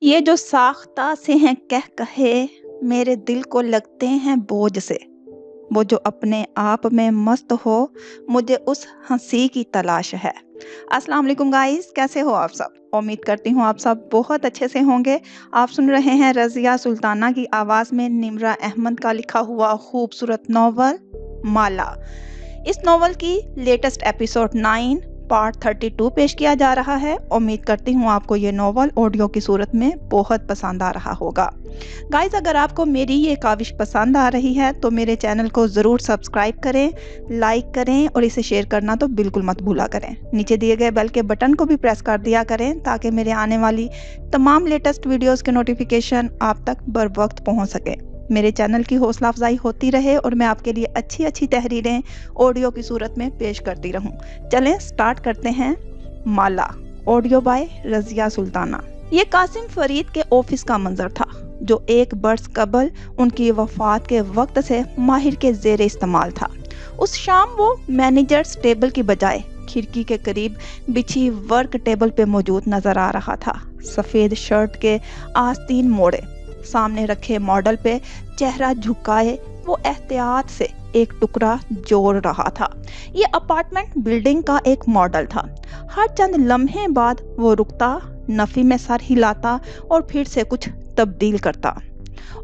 ये जो साख्ता से हैं कह कहे मेरे दिल को लगते हैं बोझ से। वो जो अपने आप में मस्त हो, मुझे उस हंसी की तलाश है। अस्सलाम वालेकुम गाइस, कैसे हो आप सब? उम्मीद करती हूँ आप सब बहुत अच्छे से होंगे। आप सुन रहे हैं रज़िया सुल्ताना की आवाज़ में निम्रा अहमद का लिखा हुआ खूबसूरत नॉवल माला। इस नॉवल की लेटेस्ट एपिसोड 9 पार्ट 32 पेश किया जा रहा है। उम्मीद करती हूँ आपको ये नॉवल ऑडियो की सूरत में बहुत पसंद आ रहा होगा। गाइस, अगर आपको मेरी ये काविश पसंद आ रही है तो मेरे चैनल को ज़रूर सब्सक्राइब करें, लाइक करें और इसे शेयर करना तो बिल्कुल मत भूला करें। नीचे दिए गए बेल के बटन को भी प्रेस कर दिया करें ताकि मेरे आने वाली तमाम लेटेस्ट वीडियोस के नोटिफिकेशन आप तक बर वक्त पहुँच सके। मेरे चैनल की हौसला अफजाई होती रहे और मैं आपके लिए अच्छी अच्छी तहरीरें ऑडियो की सूरत में पेश करती रहूं। चलें स्टार्ट करते हैं। माला, ऑडियो बाय रज़िया सुल्ताना। ये कासिम फरीद के ऑफिस का मंजर था जो एक बरस कबल उनकी वफात के वक्त से माहिर के जेर इस्तेमाल था। उस शाम वो मैनेजर्स टेबल की बजाय खिड़की के करीब बिछी वर्क टेबल पे मौजूद नजर आ रहा था। सफेद शर्ट के आस्तीन मोड़े, सामने रखे मॉडल पे चेहरा झुकाए वो एहतियात से एक टुकड़ा जोड़ रहा था। ये अपार्टमेंट बिल्डिंग का एक मॉडल था। हर चंद लम्हे बाद वो रुकता, नफी में सर हिलाता और फिर से कुछ तब्दील करता।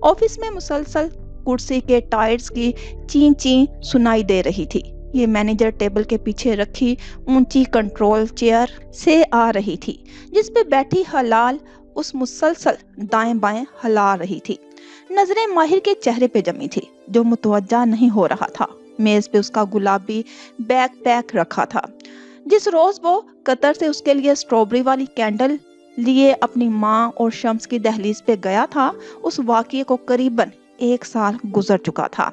ऑफिस में मुसलसल कुर्सी के टायर्स की ची ची सुनाई दे रही थी। ये मैनेजर टेबल के पीछे रखी ऊंची कंट्रोल चेयर से आ रही थी जिस पे बैठी हलाल उस मुसलसल दाएं बाएं हिला रही थी। नजरें माहिर के चेहरे पे जमी थी जो मुतवज्जा नहीं हो रहा था। मेज पे उसका गुलाबी बैग पैक रखा था। जिस रोज वो कतर से उसके लिए स्ट्रॉबेरी वाली कैंडल लिए अपनी माँ और शम्स की दहलीज पे गया था, उस वाकये को करीबन 1 साल गुजर चुका था।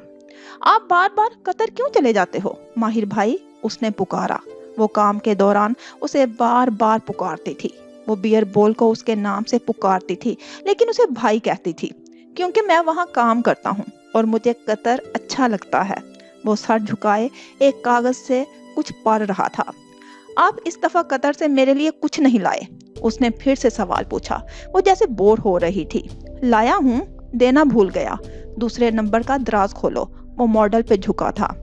आप बार बार कतर क्यों चले जाते हो माहिर भाई? उसने पुकारा। वो काम के दौरान उसे बार बार पुकारती थी। वो बियर बॉल को उसके नाम से पुकारती थी लेकिन उसे भाई कहती थी क्योंकि मैं वहाँ काम करता हूँ और मुझे कतर अच्छा लगता है। वो सर झुकाए एक कागज से कुछ पढ़ रहा था। आप इस दफा कतर से मेरे लिए कुछ नहीं लाए? उसने फिर से सवाल पूछा। वो जैसे बोर हो रही थी। लाया हूँ, देना भूल गया। दूसरे नंबर का दराज खोलो। वो मॉडल पे झुका था।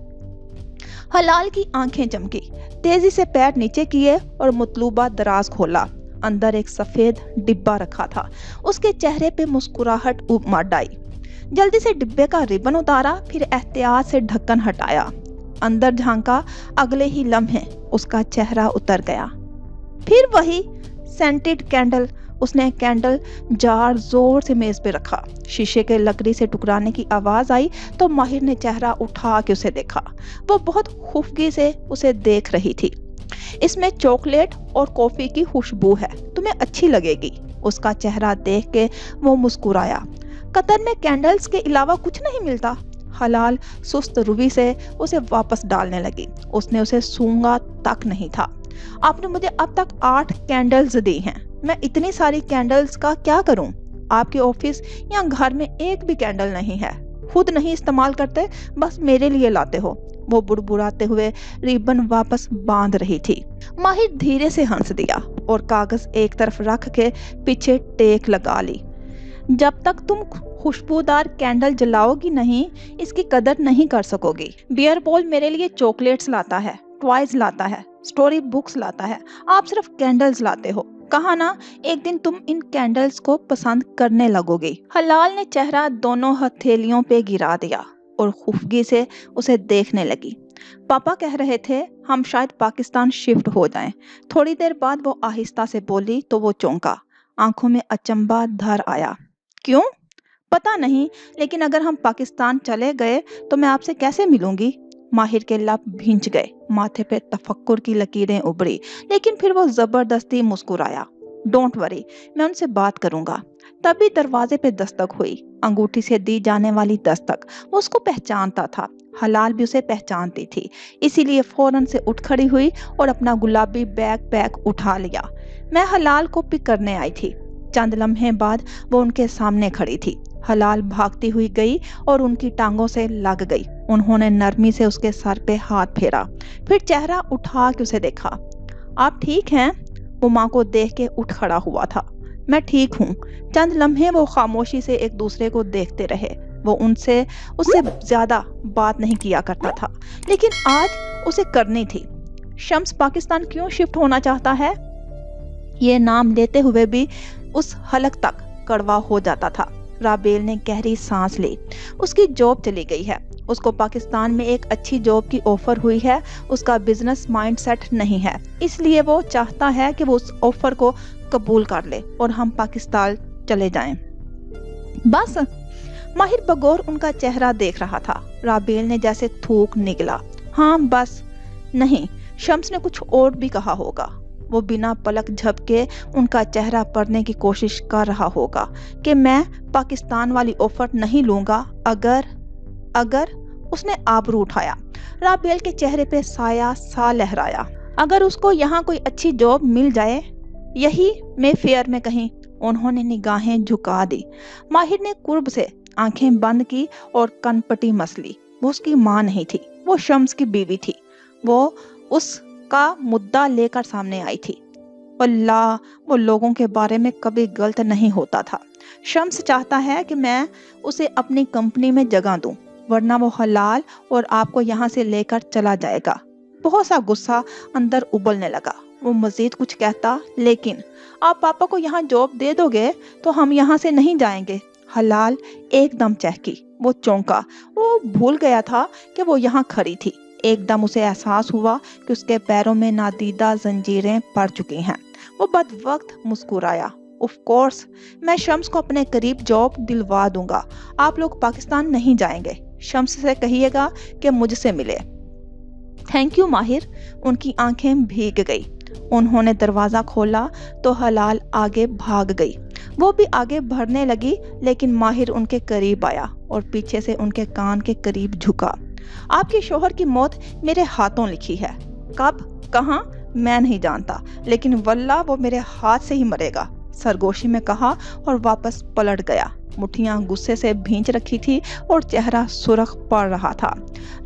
हलाल की आंखें चमकी, तेजी से पैर नीचे किए और मतलूबा दराज खोला। अंदर एक सफेद डिब्बा रखा था। उसके चेहरे पे मुस्कुराहट उमड़ आई। जल्दी से डिब्बे का रिबन उतारा, फिर एहतियात से ढक्कन हटाया। अंदर झांका, अगले ही लम्हे उसका चेहरा उतर गया। फिर वही सेंटेड कैंडल। उसने कैंडल जार जोर से मेज पे रखा। शीशे के लकड़ी से टकराने की आवाज आई तो माहिर ने चेहरा उठा के उसे देखा। वो बहुत खुफगी से उसे देख रही थी। इसमें चॉकलेट और कॉफी की खुशबू है, तुम्हें अच्छी लगेगी। उसका चेहरा देख के वो मुस्कुराया। कतर में कैंडल्स के अलावा कुछ नहीं मिलता? हलाल सुस्त रूबी से उसे वापस डालने लगी। उसने उसे सूंघा तक नहीं था। आपने मुझे अब तक 8 कैंडल्स दी हैं। मैं इतनी सारी कैंडल्स का क्या करूं? आपके ऑफिस या घर में एक भी कैंडल नहीं है। खुद नहीं इस्तेमाल करते, बस मेरे लिए लाते हो। वो बुड़बुड़ाते हुए रिबन वापस बांध रही थी। माहिर धीरे से हंस दिया और कागज एक तरफ रख के पीछे टेक लगा ली। जब तक तुम खुशबूदार कैंडल जलाओगी नहीं, इसकी कदर नहीं कर सकोगी। बियर बॉल मेरे लिए चॉकलेट्स लाता है, टॉयज लाता है, स्टोरी बुक्स लाता है। आप सिर्फ कैंडल्स लाते हो। कहा ना, एक दिन तुम इन कैंडल्स को पसंद करने लगोगी। हलाल ने चेहरा दोनों हथेलियों पे गिरा दिया और खुफगी से उसे देखने लगी। पापा कह रहे थे हम शायद पाकिस्तान शिफ्ट हो जाएं। थोड़ी देर बाद वो आहिस्ता से बोली तो वो चौंका। आंखों में अचंभा धर आया। क्यों? पता नहीं, लेकिन अगर हम पाकिस्तान चले गए तो मैं आपसे कैसे मिलूंगी? माहिर के लब भींच गए। माथे पे तफक्कुर की लकीरें उभरी, लेकिन फिर वो जबरदस्ती मुस्कुराया। डोंट वरी, मैं उनसे बात करूंगा। तभी दरवाजे पे दस्तक हुई। अंगूठी से दी जाने वाली दस्तक। वो उसको पहचानता था। हलाल भी उसे पहचानती थी, इसीलिए फौरन से उठ खड़ी हुई और अपना गुलाबी बैग पैक उठा लिया। मैं हलाल को पिक करने आई थी। चंद लम्हे बाद वो उनके सामने खड़ी थी। हलाल भागती हुई गई और उनकी टांगों से लग गई। उन्होंने नरमी से उसके सर पे हाथ फेरा, फिर चेहरा उठा के उसे देखा। आप ठीक हैं? वो माँ को देख के उठ खड़ा हुआ था। मैं ठीक हूँ। चंद लम्हे वो खामोशी से एक दूसरे को देखते रहे। वो उससे ज्यादा बात नहीं किया करता था, लेकिन आज उसे करनी थी। शम्स पाकिस्तान क्यों शिफ्ट होना चाहता है? ये नाम लेते हुए भी उस हलक तक कड़वा हो जाता था। राबेल ने गहरी सांस ली। उसकी जॉब चली गई है। उसको पाकिस्तान में एक अच्छी जॉब की ऑफर हुई है। उसका बिजनेस माइंडसेट नहीं है, इसलिए वो चाहता है कि वो उस ऑफर को कबूल कर ले और हम पाकिस्तान चले जाएं। बस। माहिर बगौर उनका चेहरा देख रहा था। राबेल ने जैसे थूक निकला। हाँ बस। नहीं, शम्स ने कुछ और भी कहा होगा। वो बिना पलक झपके उनका चेहरा पढ़ने की कोशिश कर रहा होगा कि मैं पाकिस्तान वाली ऑफर नहीं लूंगा अगर उसने आबरू उठाया। राबेल के चेहरे पे साया सा लहराया। अगर उसको यहाँ कोई अच्छी जॉब मिल जाए, यही मेफेयर में कहीं। उन्होंने निगाहें झुका दी। माहिर ने कुर्ब से आंखें बंद की और कनपटी मसली। वो उसकी माँ नहीं थी, वो शम्स की बीवी थी। वो उसका मुद्दा लेकर सामने आई थी। अल्लाह, वो लोगों के बारे में कभी गलत नहीं होता था। शम्स चाहता है कि मैं उसे अपनी कंपनी में जगह दूं, वरना वो हलाल और आपको यहाँ से लेकर चला जाएगा। बहुत सा गुस्सा अंदर उबलने लगा। वो मजीद कुछ कहता, लेकिन आप पापा को यहाँ जॉब दे दोगे तो हम यहाँ से नहीं जाएंगे। हलाल एकदम चहकी। वो चौंका। वो भूल गया था कि वो यहाँ खड़ी थी। एकदम उसे एहसास हुआ कि उसके पैरों में नादीदा जंजीरें पड़ चुकी हैं। वो बदवक्त मुस्कुराया। ऑफ कोर्स, मैं शम्स को अपने करीब जॉब दिलवा दूंगा। आप लोग पाकिस्तान नहीं जाएंगे। शम्स से कहिएगा कि मुझसे मिले। थैंक यू माहिर। उनकी आंखें भीग गई। उन्होंने दरवाजा खोला तो हलाल आगे भाग गई। वो भी आगे बढ़ने लगी, लेकिन माहिर उनके करीब आया और पीछे से उनके कान के करीब झुका। आपके शोहर की मौत मेरे हाथों लिखी है। कब, कहाँ, मैं नहीं जानता, लेकिन वल्लाह वो मेरे हाथ से ही मरेगा, सरगोशी में कहा और वापस पलट गया। मुट्ठियां गुस्से से भींच रखी थी और चेहरा सुर्ख पड़ रहा था।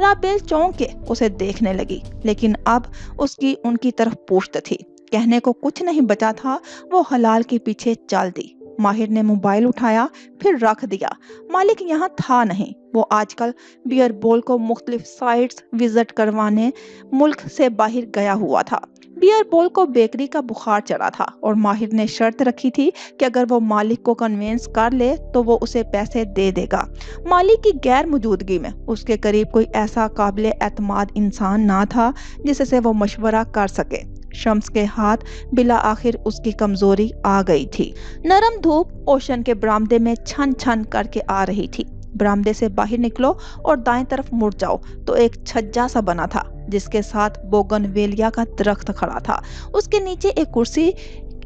राबेल चौंक के उसे देखने लगी, लेकिन अब उसकी उनकी तरफ पुश्त थी। कहने को कुछ नहीं बचा था। वो हलाल के पीछे चल दी। माहिर ने मोबाइल उठाया, फिर रख दिया। मालिक यहाँ था नहीं। वो आजकल बियर बॉल को मुख्तलिफ साइट्स विजिट करवाने मुल्क से बाहर गया हुआ था। बियर बॉल को बेकरी का बुखार चढ़ा था और माहिर ने शर्त रखी थी कि अगर वो मालिक को कन्विंस कर ले तो वो उसे पैसे दे देगा। मालिक की गैर मौजूदगी में उसके करीब कोई ऐसा काबिल एतमाद इंसान ना था जिससे वो मशवरा कर सके। शम्स के हाथ बिला आखिर उसकी कमजोरी आ गई थी। नरम धूप ओशन के बरामदे में छन छन करके आ रही थी। बरामदे से बाहर निकलो और दाएं तरफ मुड़ जाओ तो एक छज्जा सा बना था, जिसके साथ बोगनवेलिया का दरख्त खड़ा था। उसके नीचे एक कुर्सी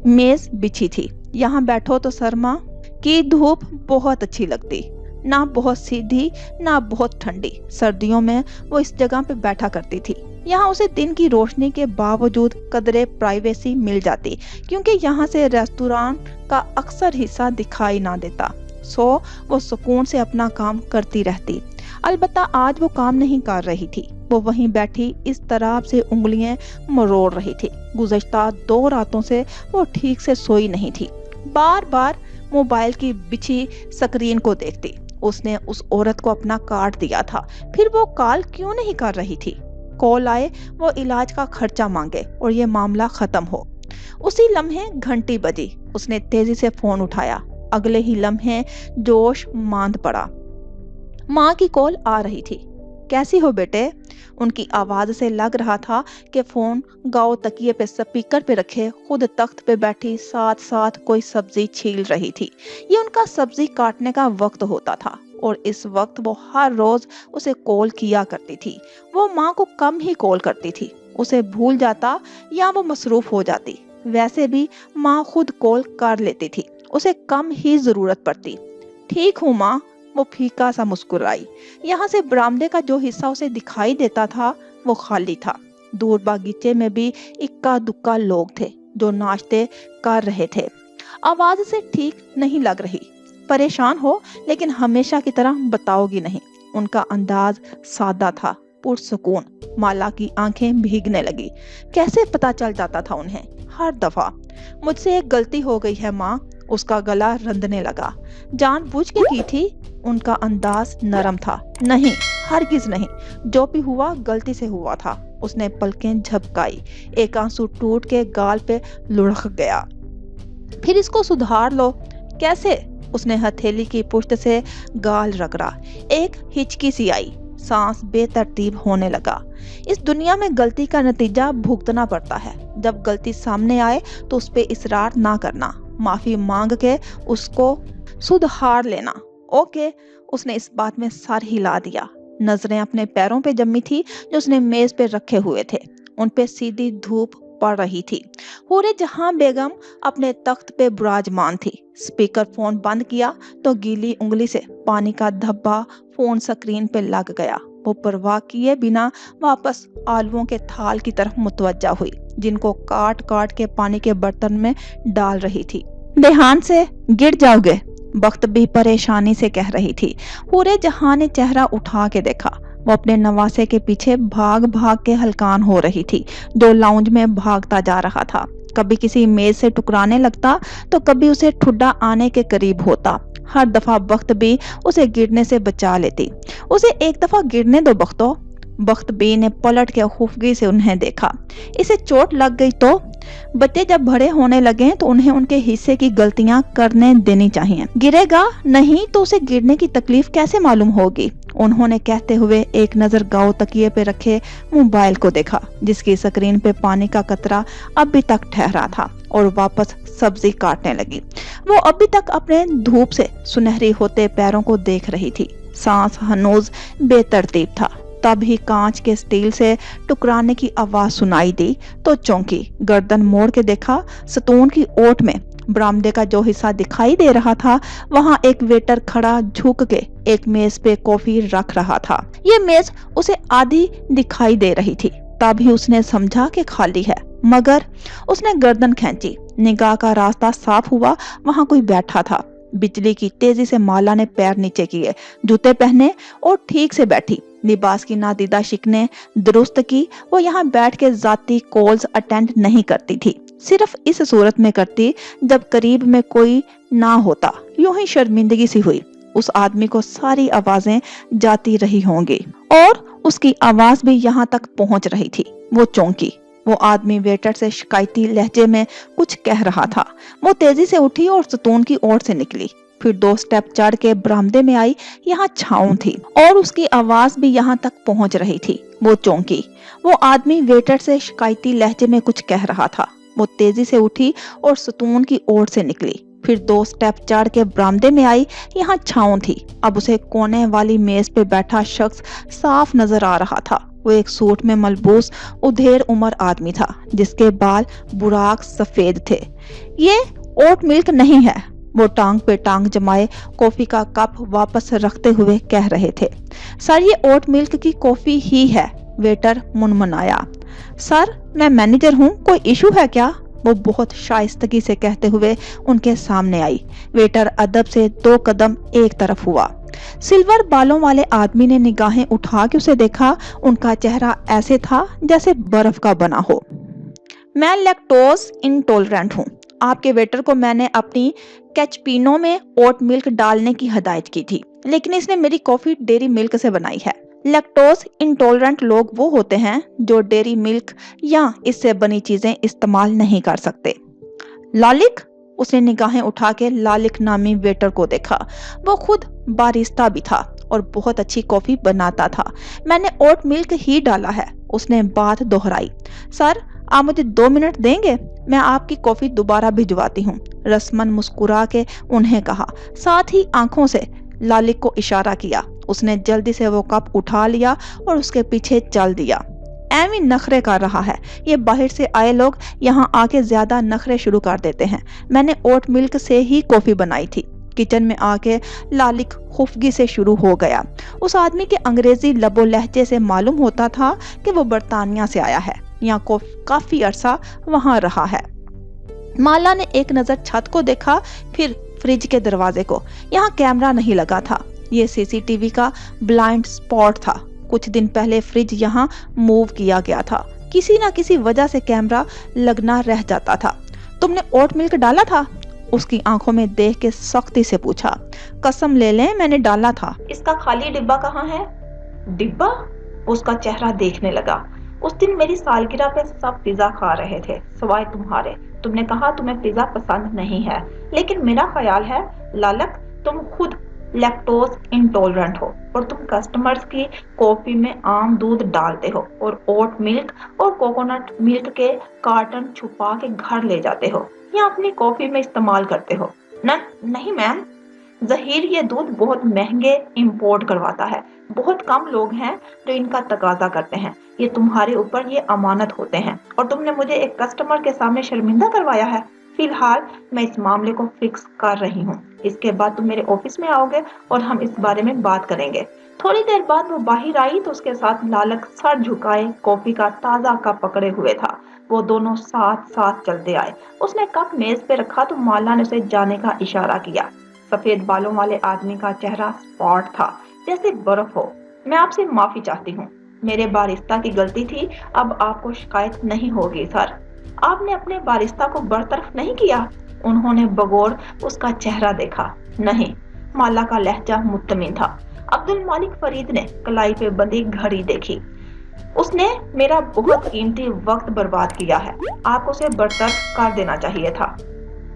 मेज बिछी थी। यहाँ बैठो तो शर्मा की धूप बहुत अच्छी लगती, ना बहुत सीधी ना बहुत ठंडी। सर्दियों में वो इस जगह पे बैठा करती थी। यहाँ उसे दिन की रोशनी के बावजूद कदरे प्राइवेसी मिल जाती, क्योंकि यहाँ से रेस्टोरेंट का अक्सर हिस्सा दिखाई ना देता। सो वो सुकून से अपना काम करती रहती। अलबत्ता आज वो काम नहीं कर रही थी। वो वहीं बैठी इस तरह से उंगलियां मरोड़ रही थी। गुज़श्ता 2 रातों से वो ठीक से सोई नहीं थी। बार बार मोबाइल की बिछी स्क्रीन को देखती। उसने उस औरत को अपना कार्ड दिया था, फिर वो कॉल क्यों नहीं कर रही थी? कॉल आए, वो इलाज का खर्चा मांगे और ये मामला खत्म हो। उसी लम्हे घंटी बजी। उसने तेजी से फोन उठाया। अगले ही लम्हे जोश मांद पड़ा। माँ की कॉल आ रही थी। कैसी हो बेटे? उनकी आवाज से लग रहा था कि फोन गाओ तकिए पे स्पीकर पे रखे खुद तख्त पे बैठी साथ साथ कोई सब्जी छील रही थी। ये उनका सब्जी काटने का वक्त होता था और इस वक्त वो हर रोज उसे कॉल किया करती थी। वो माँ को कम ही कॉल करती थी। उसे भूल जाता या वो मसरूफ हो जाती। वैसे भी माँ खुद कॉल कर लेती थी, उसे कम ही जरूरत पड़ती। ठीक हूँ माँ, वो फीका सा मुस्कुराई। यहाँ से बरामदे का जो हिस्सा उसे दिखाई देता था वो खाली था। दूर बागीचे में भी इक्का दुक्का लोग थे जो नाश्ते कर रहे थे। आवाज से ठीक नहीं लग रही। परेशान हो, लेकिन हमेशा की तरह बताओगी नहीं। उनका अंदाज सादा था, पुरसुकून। माला की आंखें भीगने लगी। कैसे पता चल जाता था उन्हें हर दफा? मुझसे एक गलती हो गई है माँ, اس کا گلا رندنے لگا۔ جان بوجھ کے کی تھی؟ ان کا انداز نرم تھا۔ نہیں، ہرگز نہیں، جو بھی ہوا غلطی سے ہوا تھا۔ اس نے پلکیں جھپکائی، ایک آنسو ٹوٹ کے گال پہ لڑک گیا۔ پھر اس کو سدھار لو۔ کیسے؟ اس نے ہتھیلی کی پشت سے گال رگڑا۔ ایک ہچکی سی آئی، سانس بے ترتیب ہونے لگا۔ اس دنیا میں غلطی کا نتیجہ بھگتنا پڑتا ہے۔ جب غلطی سامنے آئے تو اس پہ اصرار نہ کرنا، معافی مانگ کے اس کو سدھار لینا۔ اوکے، اس نے اس بات میں سر ہلا دیا۔ نظریں اپنے پیروں پہ جمی تھی جو اس نے میز پہ رکھے ہوئے تھے۔ ان پہ سیدھی دھوپ پڑ رہی تھی۔ حورِ جہاں بیگم اپنے تخت پہ براجمان تھی۔ سپیکر فون بند کیا تو گیلی انگلی سے پانی کا دھبا فون سکرین پہ لگ گیا۔ وہ پرواہ کیے بنا واپس آلووں کے تھال کی طرف متوجہ ہوئی جن کو کاٹ کاٹ کے پانی کے برتن میں ڈال رہی تھی۔ دھیان سے، گر جاؤ گے، بخت بھی پریشانی سے کہہ رہی تھی۔ حورِ جہاں نے چہرہ اٹھا کے دیکھا۔ وہ اپنے نواسے کے پیچھے بھاگ بھاگ کے ہلکان ہو رہی تھی جو لاؤنج میں بھاگتا جا رہا تھا۔ کبھی کسی میز سے ٹکرانے لگتا تو کبھی اسے ٹھڈا آنے کے قریب ہوتا۔ ہر دفعہ بخت بھی اسے گرنے سے بچا لیتی۔ اسے ایک دفعہ گرنے دو بختو۔ بخت بی نے پلٹ کے خفگی سے انہیں دیکھا۔ اسے چوٹ لگ گئی تو؟ بچے جب بڑے ہونے لگے تو انہیں ان کے حصے کی غلطیاں کرنے دینی چاہیے۔ گرے گا نہیں تو اسے گرنے کی تکلیف کیسے معلوم ہوگی؟ انہوں نے کہتے ہوئے ایک نظر گاؤ تکیے پہ رکھے موبائل کو دیکھا جس کی سکرین پہ پانی کا قطرہ ابھی تک ٹھہرا تھا اور واپس سبزی کاٹنے لگی۔ وہ ابھی تک اپنے دھوپ سے سنہری ہوتے پیروں کو دیکھ رہی تھی۔ سانس ہنوز بے ترتیب تھا۔ تب ہی کانچ کے سٹیل سے ٹکرانے کی آواز سنائی دی تو چونکی، گردن موڑ کے دیکھا۔ ستون کی اوٹ میں برآمدے کا جو حصہ دکھائی دے رہا تھا وہاں ایک ویٹر کھڑا جھک کے ایک میز پہ کافی رکھ رہا تھا۔ یہ میز اسے آدھی دکھائی دے رہی تھی۔ تب ہی اس نے سمجھا کہ خالی ہے، مگر اس نے گردن کھینچی۔ نگاہ کا راستہ صاف ہوا، وہاں کوئی بیٹھا تھا۔ بجلی کی تیزی سے مالا نے پیر نیچے کیے، جوتے پہنے اور ٹھیک سے بیٹھی۔ لباس کی نادیدہ شکنیں درست کی۔ وہ یہاں بیٹھ کے ذاتی کالز اٹینڈ نہیں کرتی تھی، صرف اس صورت میں کرتی جب قریب میں کوئی نہ ہوتا۔ یوں ہی شرمندگی سی ہوئی۔ اس آدمی کو ساری آوازیں جاتی رہی ہوں گی اور اس کی آواز بھی یہاں تک پہنچ رہی تھی۔ وہ چونکی۔ وہ آدمی ویٹر سے شکایتی لہجے میں کچھ کہہ رہا تھا۔ وہ تیزی سے اٹھی اور ستون کی اوٹ سے نکلی۔ پھر 2 سٹیپ چڑھ کے برآمدے میں آئی۔ یہاں چھاؤں تھی اور اس کی آواز بھی یہاں تک پہنچ رہی تھی۔ وہ چونکی۔ وہ آدمی ویٹر سے شکایتی لہجے میں کچھ کہہ رہا تھا۔ وہ تیزی سے اٹھی اور ستون کی اوٹ سے نکلی۔ پھر 2 سٹیپ چڑھ کے برآمدے میں آئی۔ یہاں چھاؤں تھی۔ اب اسے کونے والی میز پہ بیٹھا شخص صاف نظر آ رہا تھا۔ وہ ایک سوٹ میں ملبوس ادھیڑ عمر آدمی تھا جس کے بال براق سفید تھے۔ یہ اوٹ ملک نہیں ہے، وہ ٹانگ پہ ٹانگ جمائے کافی کا کپ واپس رکھتے ہوئے کہہ رہے تھے۔ سر، یہ اوٹ ملک کی کافی ہی ہے، ویٹر منمنایا۔ سر، میں مینیجر ہوں، کوئی ایشو ہے کیا؟ وہ بہت شائستگی سے کہتے ہوئے ان کے سامنے آئی۔ ویٹر ادب سے 2 قدم ایک طرف ہوا۔ سلور بالوں والے آدمی نے نگاہیں اٹھا کے اسے دیکھا۔ ان کا چہرہ ایسے تھا جیسے برف کا بنا ہو۔ میں لیکٹوز انٹولرنٹ ہوں۔ آپ کے ویٹر کو میں نے اپنی کیچپینو میں اوٹ ملک ڈالنے کی ہدایت کی تھی، لیکن اس نے میری کافی ڈیری ملک سے بنائی ہے۔ لیکٹوز انٹولرنٹ لوگ وہ ہوتے ہیں جو ڈیری ملک یا اس سے بنی چیزیں استعمال نہیں کر سکتے۔ لالک؟ اس نے نگاہیں اٹھا کے لالک نامی ویٹر کو دیکھا۔ وہ خود باریسٹا بھی تھا اور بہت اچھی کافی بناتا تھا۔ میں نے اوٹ ملک ہی ڈالا ہے، اس نے بات دہرائی۔ سر، آپ مجھے 2 منٹ دیں گے؟ میں آپ کی کافی دوبارہ بھجواتی ہوں، رسمن مسکرا کے انہیں کہا، ساتھ ہی آنکھوں سے لالک کو اشارہ کیا۔ اس نے جلدی سے وہ کپ اٹھا لیا اور اس کے پیچھے چل دیا۔ ایویں نخرے کر رہا ہے، یہ باہر سے آئے لوگ یہاں آ کے زیادہ نخرے شروع کر دیتے ہیں۔ میں نے اوٹ ملک سے ہی کافی بنائی تھی۔ کچن میں آ کے لالک خفگی سے شروع ہو گیا۔ اس آدمی کے انگریزی لب و لہجے سے معلوم ہوتا تھا کہ وہ برطانیہ سے آیا ہے یا کافی عرصہ وہاں رہا ہے۔ مالا نے ایک نظر چھت کو دیکھا، پھر فریج کے دروازے کو۔ یہاں کیمرہ نہیں لگا تھا، یہ CCTV کا بلائنڈ سپاٹ تھا۔ کچھ دن پہلے فریج یہاں موو کیا گیا تھا، کسی نہ کسی وجہ سے کیمرہ لگنا رہ جاتا تھا۔ تم نے اوٹ ملک ڈالا تھا؟ उसकी आंखों में देख के सख्ती से पूछा। कसम ले लें मैंने डाला था। इसका खाली डिब्बा कहाँ है? डिब्बा? उसका चेहरा देखने लगा। उस दिन मेरी सालगिरह पे सब पिज्जा खा रहे थे सिवाय तुम्हारे। तुमने कहा तुम्हें पिज्जा पसंद नहीं है, लेकिन मेरा ख्याल है लालक तुम खुद लैक्टोज इंटॉलरेंट हो और तुम कस्टमर्स की कॉफी में आम दूध डालते हो और ओट मिल्क और कोकोनट मिल्क के कार्टन छुपा के घर ले जाते हो या अपनी कॉफी में इस्तेमाल करते हो। नहीं मैम, जहीर ये दूध बहुत महंगे इंपोर्ट करवाता है। बहुत कम लोग हैं जो इनका तकाजा करते हैं। ये तुम्हारे ऊपर ये अमानत होते हैं और तुमने मुझे एक कस्टमर के सामने शर्मिंदा करवाया है। फिलहाल मैं इस मामले को फिक्स कर रही हूँ। इसके बाद तुम मेरे ऑफिस में आओगे और हम इस बारे में बात करेंगे। थोड़ी देर बाद वो बाहर आई तो उसके साथ लालक सर झुकाए कॉफी का ताजा कप पकड़े हुए था। वो दोनों साथ साथ चलते आए। उसने कप मेज पे रखा तो माला ने उसे जाने का इशारा किया। सफेद बालों वाले आदमी का चेहरा स्पॉट था जैसे बर्फ हो। मैं आपसे माफी चाहती हूँ, मेरे बारिस्ता की गलती थी। अब आपको शिकायत नहीं होगी सर। आपने अपने बारिस्ता को बरतरफ नहीं किया? उन्होंने बगौर उसका चेहरा देखा। नहीं, माला का लहजा मुत्तमिन था। अब्दुल मालिक फरीद ने कलाई पे बंधी घड़ी देखी। उसने मेरा बहुत कीमती वक्त बर्बाद किया है। आपको उसे बरतरफ कर देना चाहिए था।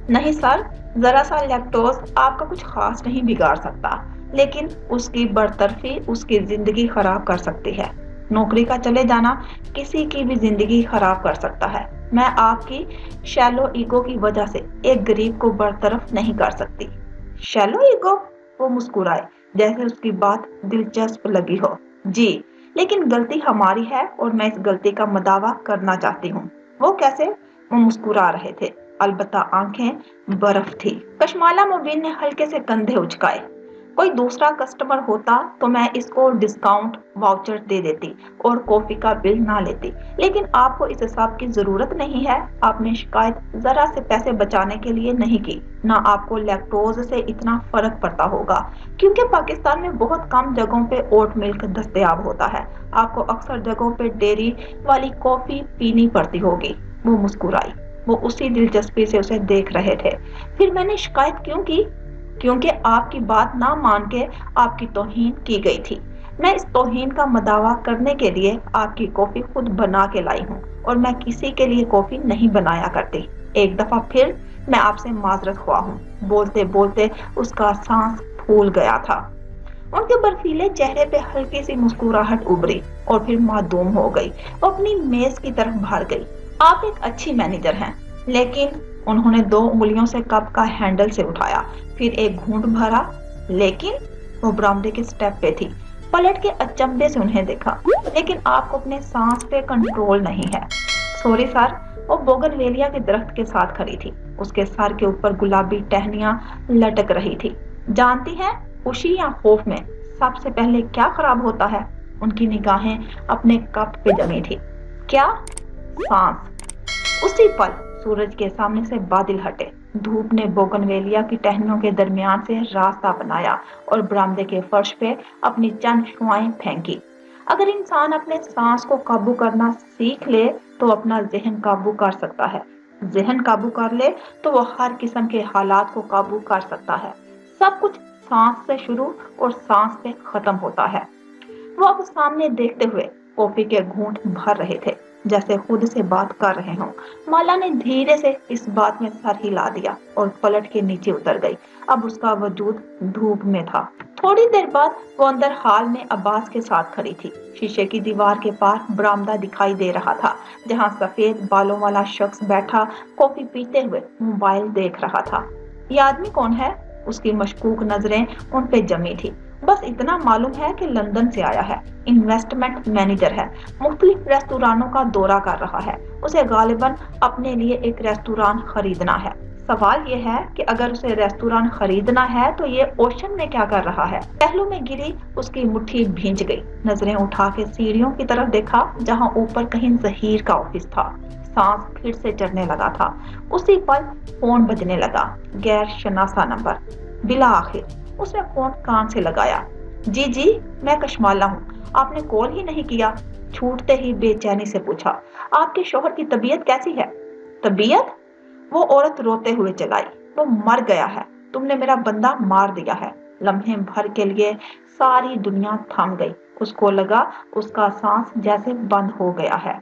नहीं सर, जरा सा लैक्टोज आपका कुछ खास नहीं बिगाड़ सकता, लेकिन उसकी बरतरफी उसकी जिंदगी खराब कर सकती है। नौकरी का चले जाना किसी की भी जिंदगी खराब कर सकता है। मैं आपकी शैलो ईगो की वजह से एक गरीब को बरतरफ नहीं कर सकती। Shallow ego? वो मुस्कुराए जैसे उसकी बात दिलचस्प लगी हो। जी, लेकिन गलती हमारी है और मैं इस गलती का मदावा करना चाहती हूँ। वो कैसे? वो मुस्कुरा रहे थे, अलबत्ता आंखें बर्फ थी। कशमाला मुबीन ने हल्के से कंधे उचकाए। कोई दूसरा कस्टमर होता तो मैं इसको डिस्काउंट वाउचर दे देती और कॉफी का बिल ना लेती, लेकिन आपको इस सब की जरूरत नहीं है। आपने शिकायत जरा से पैसे बचाने के लिए नहीं की। ना आपको लैक्टोज से इतना फर्क पड़ता होगा, क्योंकि पाकिस्तान में बहुत कम जगहों पे ओट मिल्क दस्तयाब होता है। आपको अक्सर जगहों पे डेयरी वाली कॉफी पीनी पड़ती होगी। वो मुस्कुराई। वो उसी दिलचस्पी से उसे देख रहे थे। फिर मैंने शिकायत क्यों की? क्योंकि आपकी बात ना मान के आपकी तौहीन की गई थी। मैं इस तौहीन का मदावा करने के लिए आपकी कॉफी खुद बना के लाई हूँ और मैं किसी के लिए कॉफी नहीं बनाया करती। एक दफा फिर मैं आपसे माजरत ख्वाह हूँ। बोलते बोलते उसका सांस फूल गया था। उनके बर्फीले चेहरे पे हल्की सी मुस्कुराहट उभरी और फिर मासूम हो गई। वो अपनी मेज की तरफ भाग गई। आप एक अच्छी मैनेजर हैं, लेकिन उन्होंने 2 उंगलियों से कप का हैंडल से उठाया, फिर एक घूंट भरा। लेकिन वो बरामदे के स्टेप पे थी। पलट के अचंभे से उन्हें देखा। लेकिन आपको अपने सांस पे कंट्रोल नहीं है। Sorry sir. वो बोगनवेलिया के दरख्त के साथ खड़ी थी। उसके सर के ऊपर गुलाबी टहनियां लटक रही थी। जानती हैं, खुशी या खौफ में सबसे पहले क्या खराब होता है? उनकी निगाहें अपने कप पे जमी थी। क्या? सांस। उसी पल सूरज के सामने से बादल हटे। धूप ने बोगनवेलिया की टहनियों के दरमियान से रास्ता बनाया और बरामदे के फर्श पे अपनी चंद शुआएं फेंकी। अगर इंसान अपने सांस को काबू करना सीख ले तो अपना जहन काबू कर सकता है। जहन काबू कर ले तो वो हर किस्म के हालात को काबू कर सकता है। सब कुछ सांस से शुरू और सांस पे खत्म होता है। वो अब सामने देखते हुए कॉफी के घूंट भर रहे थे, जैसे खुद से बात कर रहे हों। माला ने धीरे से इस बात में सर हिला दिया और पलट के नीचे उतर गई। अब उसका वजूद धूप में था। थोड़ी देर बाद वो अंदर हाल में अब्बास के साथ खड़ी थी। शीशे की दीवार के पार बरामदा दिखाई दे रहा था, जहाँ सफेद बालों वाला शख्स बैठा कॉफी पीते हुए मोबाइल देख रहा था। ये आदमी कौन है? उसकी मशकूक नजरें उन पे जमी थी। बस इतना मालूम है कि लंदन से आया है, इन्वेस्टमेंट मैनेजर है, मुख्तलिफ रेस्तुरानों का दौरा कर रहा है। उसे गालिबन अपने लिए एक रेस्तुरान खरीदना है। सवाल ये है कि अगर उसे रेस्तुरान खरीदना है तो ये ओशन में क्या कर रहा है? पहलू में गिरी उसकी मुट्ठी भींच गई। नजरें उठा के सीढ़ियों की तरफ देखा, जहां ऊपर कहीं जहीर का ऑफिस था। सांस फिर से चढ़ने लगा था। उसी पल फोन बजने लगा। गैर शनासा नंबर। बिला आखिर उसने फोन कान से लगाया। जी जी, मैं कशमाला हूँ। आपने कॉल ही नहीं किया। छूटते ही बेचैनी से पूछा। आपके शौहर की तबीयत कैसी है? तबीयत? वो औरत रोते हुए चलाई। वो मर गया है, तुमने मेरा बंदा मार दिया है। लम्हे भर के लिए सारी दुनिया थम गई। उसको लगा उसका सांस जैसे बंद हो गया है।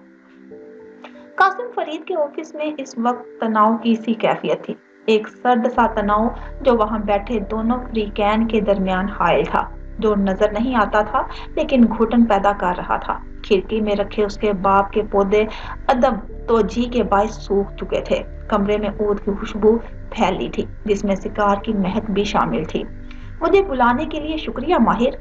कासिम फरीद के ऑफिस में इस वक्त तनाव की सी कैफियत थी, एक सर्द सा तनाव जो वहां बैठे दोनों फ्रीकैन के दरमियान हायल था, जो नजर नहीं आता था लेकिन घुटन पैदा कर रहा था। खिड़की में रखे उसके बाप के पौधे अदब तोजी के बायस सूख चुके थे। कमरे में ऊद की खुशबू फैली थी, जिसमें शिकार की महक भी शामिल थी। मुझे बुलाने के लिए शुक्रिया माहिर।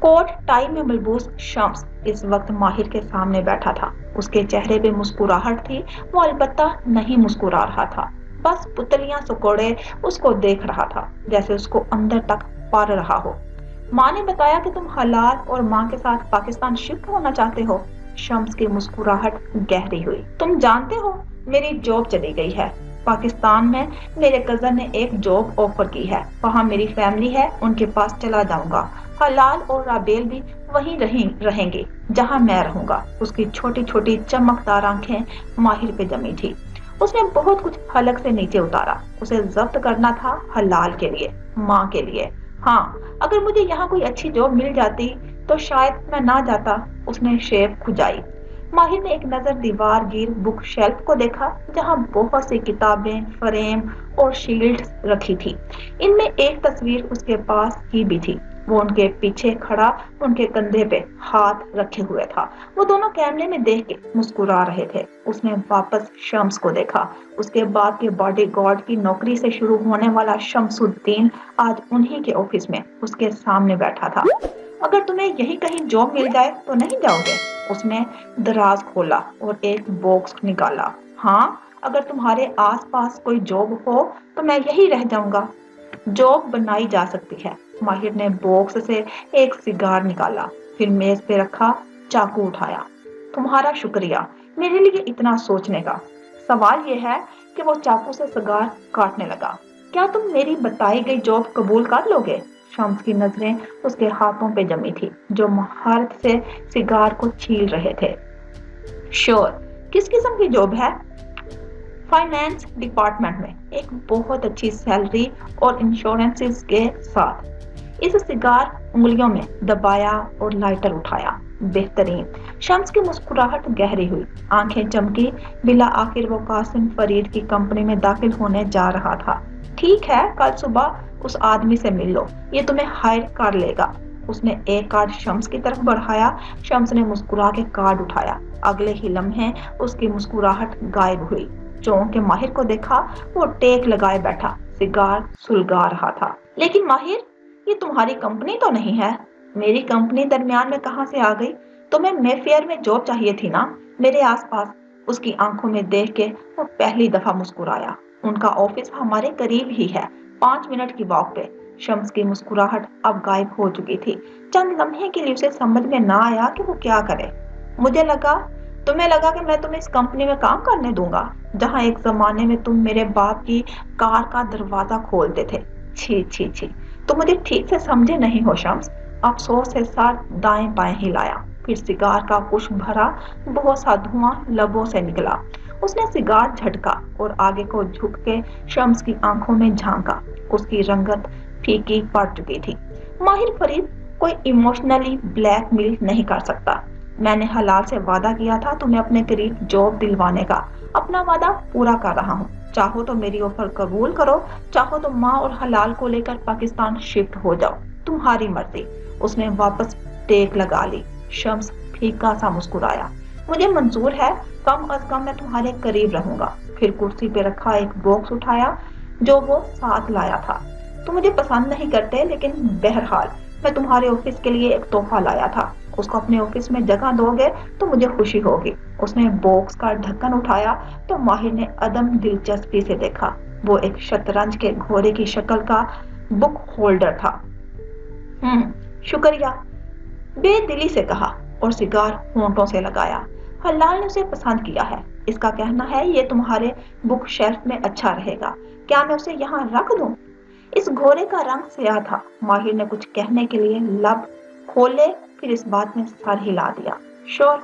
कोट टाई में मलबूस शम्स इस वक्त माहिर के सामने बैठा था। उसके चेहरे पे मुस्कुराहट थी, वो अलबत्ता नहीं मुस्कुरा रहा था, बस पुतलियां सुकोड़े उसको देख रहा था, जैसे उसको अंदर तक पढ़ रहा हो। माँ ने बताया कि तुम हलाल और माँ के साथ पाकिस्तान शिफ्ट होना चाहते हो। शम्स की मुस्कुराहट गहरी हुई। तुम जानते हो मेरी जॉब चली गई है पाकिस्तान में। मेरे कजन ने एक जॉब ऑफर की है, वहाँ मेरी फैमिली है, उनके पास चला जाऊंगा। हलाल और राबेल भी वहीं रहेंगे जहाँ मैं रहूंगा। उसकी छोटी छोटी चमकदार आंखें माहिर पे जमी थी। उसने बहुत कुछ हलक से नीचे उतारा। उसे जब्त करना था हलाल के लिए, माँ के लिए। हाँ, अगर मुझे यहाँ कोई अच्छी जॉब मिल जाती तो शायद मैं ना जाता। उसने शेप खुजाई। माहिर ने एक नजर दीवार गिर बुक शेल्फ को देखा, जहाँ बहुत सी किताबें, फ्रेम और शील्ड्स रखी थी। इनमें एक तस्वीर उसके पास की भी थी। वो उनके पीछे खड़ा उनके कंधे पे हाथ रखे हुए था। वो दोनों कैमरे में देख के मुस्कुरा रहे थे। उसने वापस शम्स को देखा। उसके बाप के बॉडीगार्ड की नौकरी से शुरू होने वाला शम्सुद्दीन आज उन्हीं के ऑफिस में उसके सामने बैठा था। अगर तुम्हें यहीं कहीं जॉब मिल जाए तो नहीं जाओगे? उसने दराज खोला और एक बॉक्स निकाला। हाँ, अगर तुम्हारे आसपास कोई जॉब हो तो मैं यही रह जाऊंगा। जॉब बनाई जा सकती है। माहिर ने बॉक्स से एक सिगार निकाला, फिर मेज पे रखा, चाकू उठाया। तुम्हारा शुक्रिया मेरे लिए इतना सोचने का। सवाल यह है कि वो चाकू से सिगार काटने लगा। क्या तुम मेरी बताई गई जॉब कबूल कर लोगे? शम्स की नजरें उसके हाथों पे जमी थी, जो महारत से सिगार को छील रहे थे। श्योर। किस किस्म की जॉब है? फाइनेंस डिपार्टमेंट में, एक बहुत अच्छी सैलरी और इंश्योरेंसेस के साथ। इस सिगार उंगलियों में दबाया और लाइटर उठाया। बेहतरीन। शम्स की मुस्कुराहट गहरी हुई, आंखें चमकी। बिला आखिर वो कासिम फरीद की कंपनी में दाखिल होने जा रहा था। ठीक है, कल सुबह उस आदमी से मिल लो, ये तुम्हें हायर कर लेगा। उसने एक कार्ड शम्स की तरफ बढ़ाया। शम्स ने मुस्कुरा के कार्ड उठाया। अगले ही लम्हे उसकी मुस्कुराहट गायब हुई। चौंक के माहिर को देखा। वो टेक लगाए बैठा सिगार सुलगा रहा था। लेकिन माहिर, ये तुम्हारी कंपनी तो नहीं है। मेरी कंपनी दरमियान में कहां से आ गई? तुम्हें मेफेयर में जॉब चाहिए थी ना, मेरे आसपास। उसकी आंखों में देख के वो पहली दफा मुस्कुराया। उनका ऑफिस हमारे करीब ही है, 5 मिनट की वॉक पे। शम्स की मुस्कुराहट अब गायब हो चुकी थी। चंद लम्हे के लिए उसे समझ में ना आया कि वो क्या करे। तुम्हें लगा कि मैं तुम्हें इस कंपनी में काम करने दूंगा, जहां एक जमाने में तुम मेरे बाप की कार का दरवाजा खोलते थे। छी छी छी, तुम मुझे ठीक से समझे नहीं हो शम्स। अफसोस से सर दाएं बाएं हिलाया, फिर सिगार का पुष्प भरा बहुत सा धुआं लबों से निकला। उसने सिगार झटका और आगे को झुक के शम्स की आंखों में झांका। उसकी रंगत फीकी पड़ चुकी थी। माहिर फरीद कोई इमोशनली ब्लैकमेल नहीं कर सकता। मैंने हलाल से वादा किया था तुम्हें अपने करीब जॉब दिलवाने का। अपना वादा पूरा कर रहा हूँ। चाहो तो मेरी ऑफर कबूल करो, चाहो तो माँ और हलाल को लेकर पाकिस्तान शिफ्ट हो जाओ, तुम्हारी मर्जी। उसने वापस टेक लगा ली। शम्स फीका सा मुस्कुराया। मुझे मंजूर है, कम अज कम मैं तुम्हारे करीब रहूंगा। फिर कुर्सी पे रखा एक बॉक्स उठाया जो वो साथ लाया था। तुम मुझे पसंद नहीं करते, लेकिन बहरहाल मैं तुम्हारे ऑफिस के लिए एक तोहफा लाया था। उसको अपने ऑफिस में जगह दोगे तो मुझे खुशी होगी। उसने बॉक्स का ढक्कन उठाया तो माहिर ने अदम दिलचस्पी से देखा। वो एक शतरंज के घोड़े की शक्ल का बुक होल्डर था। शुक्रिया, बेदिली से कहा और सिगार होंठों से लगाया। हलाल ने उसे पसंद किया है। इसका कहना है ये तुम्हारे बुक शेल्फ में अच्छा रहेगा। क्या मैं उसे यहाँ रख दूं? इस घोड़े का रंग स्याह था। माहिर ने कुछ कहने के लिए लब खोले, फिर इस बात में सर हिला दिया। श्योर,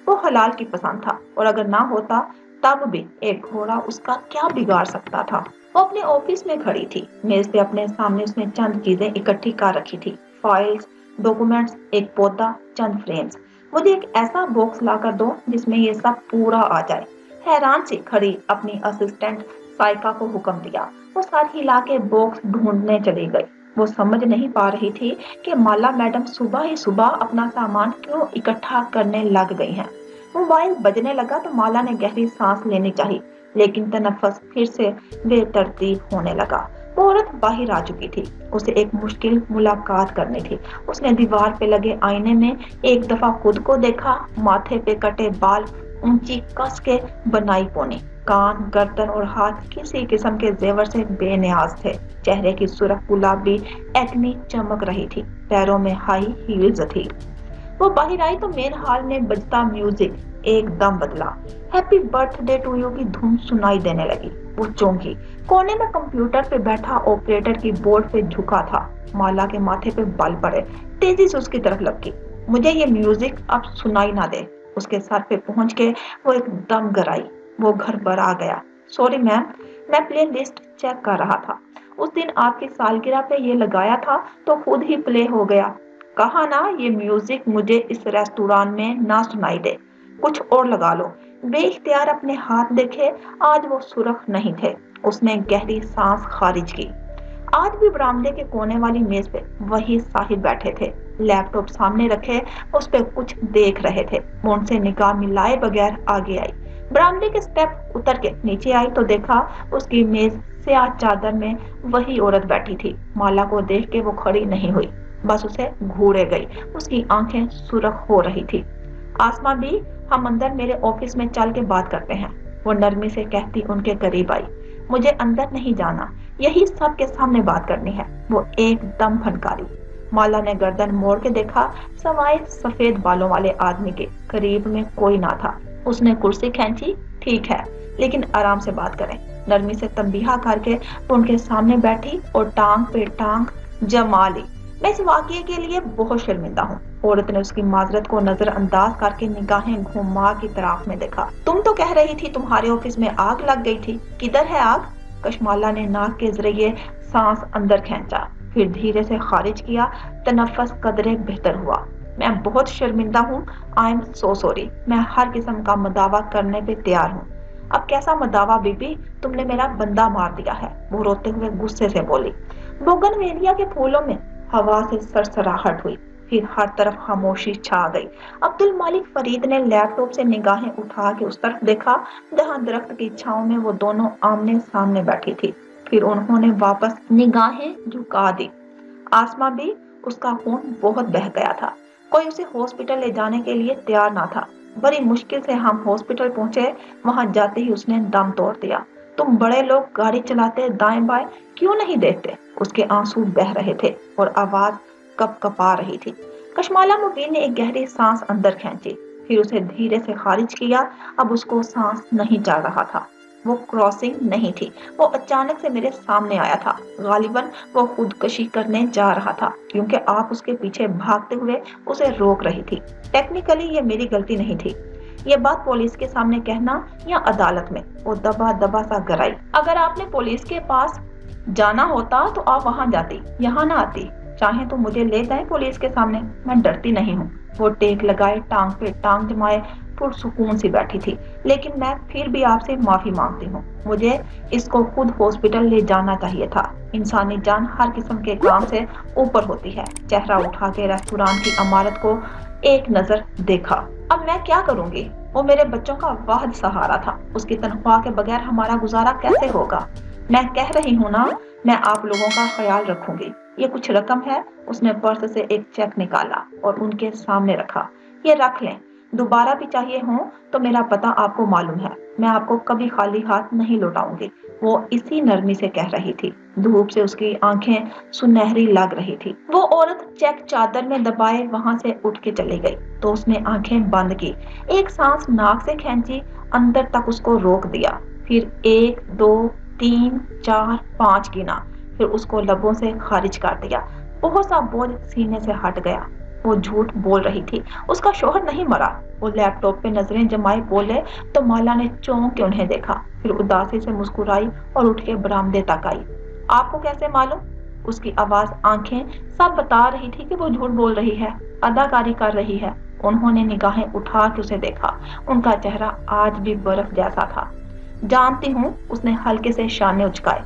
वो हलाल की पसंद था, और अगर ना होता तब भी एक घोड़ा उसका क्या बिगाड़ सकता था। वो अपने ऑफिस में खड़ी थी, मेज पे अपने सामने उसने चंद चीजें इकट्ठी कर रखी थी, फाइल्स, डॉक्यूमेंट्स, एक पौधा, चंद फ्रेम्स। मुझे एक ऐसा बॉक्स ला कर दो जिसमें ये सब पूरा आ जाए। हैरान सी खड़ी अपनी असिस्टेंट साइका को हुक्म दिया। वो सर हिला के बॉक्स ढूंढने चली गई। वो समझ नहीं पा रही थी कि माला मैडम सुबह ही सुबह अपना सामान क्यों इकट्ठा करने लग गई हैं। मोबाइल बजने लगा तो माला ने गहरी सांस लेनी चाहिए, लेकिन तनफ्फुस फिर से बेतरतीब होने लगा। वो औरत बाहर आ चुकी थी। उसे एक मुश्किल मुलाकात करनी थी। उसने दीवार पे लगे आईने में एक दफा खुद को देखा। माथे पे कटे बाल, ऊंची कस के बनाई पोनी, कान, गर्दन और हाथ किसी किस्म के जेवर से बेनियाज थे। चेहरे की सुर्ख गुलाबी एक्ने चमक रही थी। पैरों में हाई हील्स थी। वो बाहर आई तो मेन हॉल में बजता म्यूजिक एकदम बदला। हैप्पी बर्थडे टू यू की धुन सुनाई देने लगी। वो चौंकी। कोने में कंप्यूटर पे बैठा ऑपरेटर की बोर्ड पे झुका था। माला के माथे पे बल पड़े, तेजी से उसकी तरफ लपकी। मुझे ये म्यूजिक अब सुनाई ना दे। उसके सर पे पहुंच के वो एकदम गराई। वो घर पर आ गया। सॉरी मैम, मैं प्ले लिस्ट चेक कर रहा था। उस दिन आपकी सालगिरह पे ये लगाया था तो खुद ही प्ले हो गया। कहा ना ये म्यूजिक मुझे इस रेस्टोरेंट में ना सुनाई दे, कुछ और लगा लो। बेइख्तियार अपने हाथ देखे, आज वो सुर्ख नहीं थे। उसने गहरी सांस खारिज की। आज भी बरामदे के कोने वाली मेज पे वही साहिब बैठे थे, लैपटॉप सामने रखे, उस पे कुछ देख रहे थे। वो उनसे निगाह मिलाए बगैर आगे आई। बरामदे के स्टेप उतर के नीचे आई तो देखा उसकी मेज स्याह चादर में वही औरत बैठी थी। माला को देख के वो खड़ी नहीं हुई, बस उसे घूरे गई। उसकी आंखें सुर्ख हो रही थी। आसमा भी, हम अंदर मेरे ऑफिस में चल के बात करते हैं, वो नरमी से कहती उनके करीब आई। मुझे अंदर नहीं जाना, यही सबके सामने बात करनी है। वो एकदम फनकारी। माला ने गर्दन मोड़ के देखा, सवाए सफेद बालों वाले आदमी के करीब में कोई ना था। उसने कुर्सी खींची। ठीक है, लेकिन आराम से बात करें। नरमी से तंबीहा करके वो उनके सामने बैठी और टांग पे टांग जमा ली। मैं इस वाकये के लिए बहुत शर्मिंदा हूँ। औरत ने उसकी माजरत को नजरअंदाज करके निगाहें घुमा की तरफ में देखा। तुम तो कह रही थी तुम्हारे ऑफिस में आग लग गई थी, किधर है आग? कशमाला ने नाक के जरिए सांस अंदर खींचा, फिर धीरे से खारिज किया। तनफ्फुस कदरे बेहतर हुआ। मैं बहुत शर्मिंदा हूँ। I am so sorry. मैं हर किस्म का मदावा करने पे तैयार हूँ। अब कैसा मदावा बीबी, तुमने मेरा बंदा मार दिया है, वो रोते हुए गुस्से से बोली। बोगनवेलिया के फूलों में हवा से सरसराहट हुई, फिर हर तरफ खामोशी छा गई। अब्दुल मालिक फरीद ने लैपटॉप से निगाहें उठा के उस तरफ देखा जहां दरख्त की छांव में वो दोनों आमने सामने बैठी थी। फिर उन्होंने वापस निगाहें झुका दी। आसमा भी, उसका खून बहुत बह गया था। कोई उसे हॉस्पिटल ले जाने के लिए तैयार ना था। बड़ी मुश्किल से हम हॉस्पिटल पहुंचे। वहां जाते ही उसने दम तोड़ दिया। तुम बड़े लोग गाड़ी चलाते दाएं बाएं क्यों नहीं देखते? उसके आंसू बह रहे थे और आवाज कपकपा रही थी। कशमाला मुबीन ने एक गहरी सांस अंदर खींची, फिर उसे धीरे से खारिज किया। अब उसको सांस नहीं चल रहा था। वो क्रॉसिंग नहीं थी, वो अचानक से मेरे सामने आया था। गालिबन वो खुदकशी करने जा रहा था, क्योंकि आप उसके पीछे भागते हुए उसे रोक रही थी। टेक्निकली ये मेरी गलती नहीं थी। ये बात पुलिस के सामने कहना या अदालत में। वो दबा दबा सा गराई। अगर आपने पुलिस के पास जाना होता तो आप वहां जाती, यहाँ ना आती। चाहे तो मुझे ले जाए पुलिस के सामने, मैं डरती नहीं हूँ। वो टेक लगाए, टांग पे टांग जमाए, पुरसुकून सी बैठी थी। लेकिन मैं फिर भी आपसे माफी मांगती हूँ। मुझे इसको खुद हॉस्पिटल ले जाना चाहिए था। इंसानी जान हर किस्म के काम से ऊपर होती है। चेहरा उठा के रेस्टोरेंट की इमारत को एक नजर देखा। अब मैं क्या करूंगी? वो मेरे बच्चों का वाहिद सहारा था। उसकी तनख्वाह के बगैर हमारा गुजारा कैसे होगा? मैं कह रही हूँ ना, मैं आप लोगों का ख्याल रखूंगी। ये कुछ रकम है। उसने पर्स से एक चेक निकाला और उनके सामने रखा। ये रख लें, दोबारा भी चाहिए हो तो मेरा पता आपको मालूम है। मैं आपको कभी खाली हाथ नहीं लौटाऊंगी। वो इसी नरमी से कह रही थी। धूप से उसकी आंखें सुनहरी लग रही थी। वो औरत चेक चादर में दबाए वहां से उठ के चली गई तो उसने आंखें बंद की, एक सांस नाक से खींची, अंदर तक उसको रोक दिया, फिर 1 2 3 4 5 गिना, फिर उसको लबों से खारिज कर दिया। बहुत सा बोझ सीने से हट गया। वो झूठ बोल रही थी, उसका शौहर नहीं मरा। वो लैपटॉप पे नजरें जमाए बोले तो माला ने चौंक के उन्हें देखा, फिर उदासी से मुस्कुराई और उठ के बरामदे तक आई। आपको कैसे मालूम? उसकी आवाज, आंखें सब बता रही थी कि वो झूठ बोल रही है, अदाकारी कर रही है। उन्होंने निगाहें उठा के उसे देखा, उनका चेहरा आज भी बर्फ जैसा था। जानती हूँ, उसने हल्के से शाने उचकाए।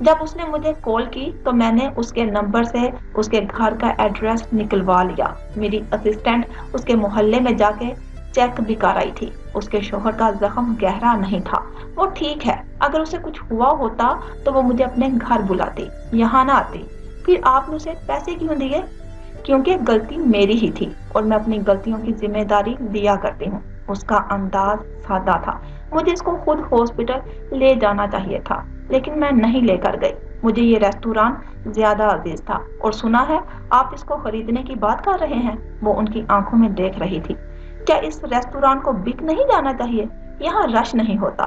जब उसने मुझे कॉल की तो मैंने उसके नंबर से उसके घर का एड्रेस निकलवा लिया। मेरी असिस्टेंट उसके मोहल्ले में जाके चेक भी कराई थी। उसके शौहर का जख्म गहरा नहीं था, वो ठीक है। अगर उसे कुछ हुआ होता तो वो मुझे अपने घर बुलाती, यहाँ ना आती। फिर आपने उसे पैसे क्यों दिए? क्योंकि गलती मेरी ही थी और मैं अपनी गलतियों की जिम्मेदारी लिया करती हूँ। उसका अंदाज सादा था। मुझे इसको खुद हॉस्पिटल ले जाना चाहिए था, लेकिन मैं नहीं लेकर गई। मुझे ये रेस्टोरेंट ज्यादा अजीज था। और सुना है आप इसको खरीदने की बात कर रहे हैं। वो उनकी आंखों में देख रही थी। क्या इस रेस्टोरेंट को बिक नहीं जाना चाहिए? यहाँ रश नहीं होता।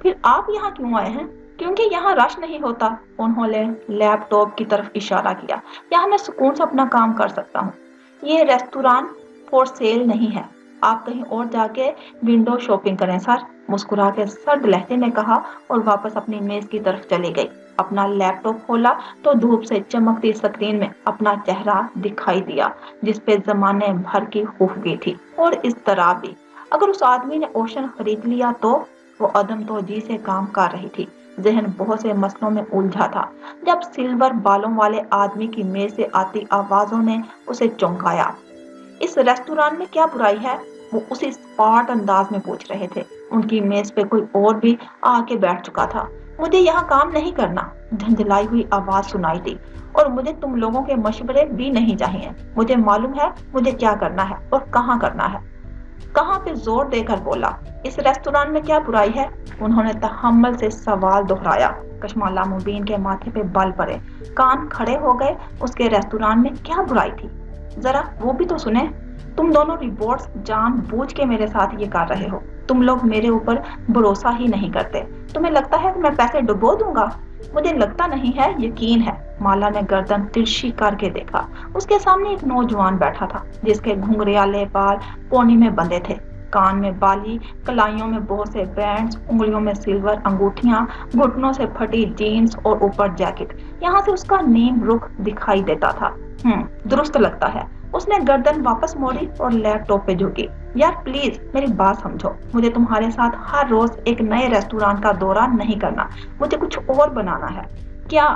फिर आप यहाँ क्यों आए हैं? क्योंकि यहाँ रश नहीं होता। उन्होंने लैपटॉप की तरफ इशारा किया। यहाँ मैं सुकून से अपना काम कर सकता हूँ। ये रेस्टोरेंट फॉर सेल नहीं है। आप कहीं और जाके विंडो शॉपिंग करें सर, मुस्कुरा के सर्द लहजे में कहा और वापस अपनी मेज की तरफ चली गई। अपना लैपटॉप खोला तो धूप से चमकती स्क्रीन में अपना चेहरा दिखाई दिया, जिसपे जमाने भर की खूफगी थी और इस तरह भी। अगर उस आदमी ने ओशन खरीद लिया तो? वो अदम तोजी से काम कर रही थी। जहन बहुत से मसलों में उलझा था। जब सिल्वर बालों वाले आदमी की मेज से आती आवाजों ने उसे चौंकाया। इस रेस्टोरेंट में क्या बुराई है? वो उसी स्पार्ट अंदाज में पूछ रहे थे। उनकी मेज पे कोई और भी आके बैठ चुका था। मुझे यहाँ काम नहीं करना, झंझलाई हुई आवाज सुनाई दी। और मुझे तुम लोगों के मशवरे भी नहीं चाहिए। मुझे मालूम है मुझे क्या करना है और कहाँ करना है। कहाँ पे जोर देकर बोला। इस रेस्टोरेंट में क्या बुराई है? उन्होंने तहम्मुल से सवाल दोहराया। कशमाला मुबीन के माथे पे बल पड़े, कान खड़े हो गए। उसके रेस्टोरेंट में क्या बुराई थी? जरा वो भी तो सुने। तुम दोनों रिपोर्ट्स जानबूझ के मेरे साथ ये कर रहे हो। तुम लोग मेरे ऊपर भरोसा ही नहीं करते। तुम्हें लगता है कि मैं पैसे डुबो दूंगा? मुझे लगता नहीं है, यकीन है। माला ने गर्दन तिरछी करके देखा। उसके सामने एक नौजवान बैठा था, जिसके घुंघरियाले बाल पोनी में बंधे थे, कान में बाली, कलाइयों में बहुत से बैंड्स, उंगलियों में सिल्वर अंगूठियां, घुटनों से फटी जीन्स और ऊपर जैकेट। यहाँ से उसका नीम रुख दिखाई देता था। दुरुस्त लगता है। उसने गर्दन वापस मोड़ी और लैपटॉप पे झुकी। यार प्लीज मेरी बात समझो। मुझे तुम्हारे साथ हर रोज एक नए रेस्टोरेंट का दौरा नहीं करना। मुझे कुछ और बनाना है। क्या?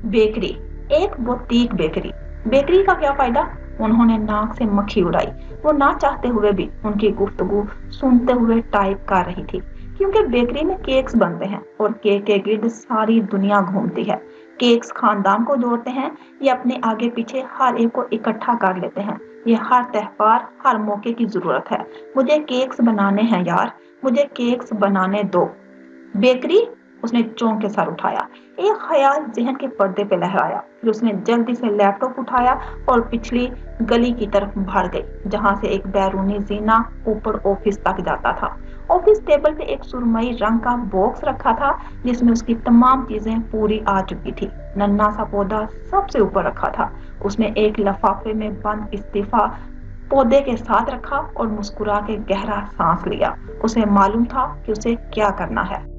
बेकरी। एक बुटीक बेकरी। बेकरी का क्या फायदा? उन्होंने नाक से मक्खी उड़ाई। वो ना चाहते हुए भी उनकी गुफ्तगू सुनते हुए टाइप कर रही थी, क्योंकि बेकरी में केक्स बनते हैं और केक के गिर्द सारी दुनिया घूमती है। केक्स खानदान को जोड़ते हैं, ये अपने आगे पीछे हर एक को इकट्ठा कर लेते हैं। ये हर त्योहार, हर मौके की जरूरत है। मुझे केक्स बनाने हैं यार, मुझे केक्स बनाने दो। बेकरी? उसने चौंक के सर उठाया। एक ख्याल जहन के पर्दे पे लहराया। फिर उसने जल्दी से लैपटॉप उठाया और पिछली गली की तरफ भाग गई, जहां से एक बैरूनी जीना ऊपर ऑफिस तक जाता था। ऑफिस टेबल पे एक सुरमई रंग का बॉक्स रखा था, जिसमें उसकी तमाम चीजें पूरी आ चुकी थी। नन्हा सा पौधा सबसे ऊपर रखा था। उसने एक लिफाफे में बंद इस्तीफा पौधे के साथ रखा और मुस्कुरा के गहरा सांस लिया। उसे मालूम था कि उसे क्या करना है।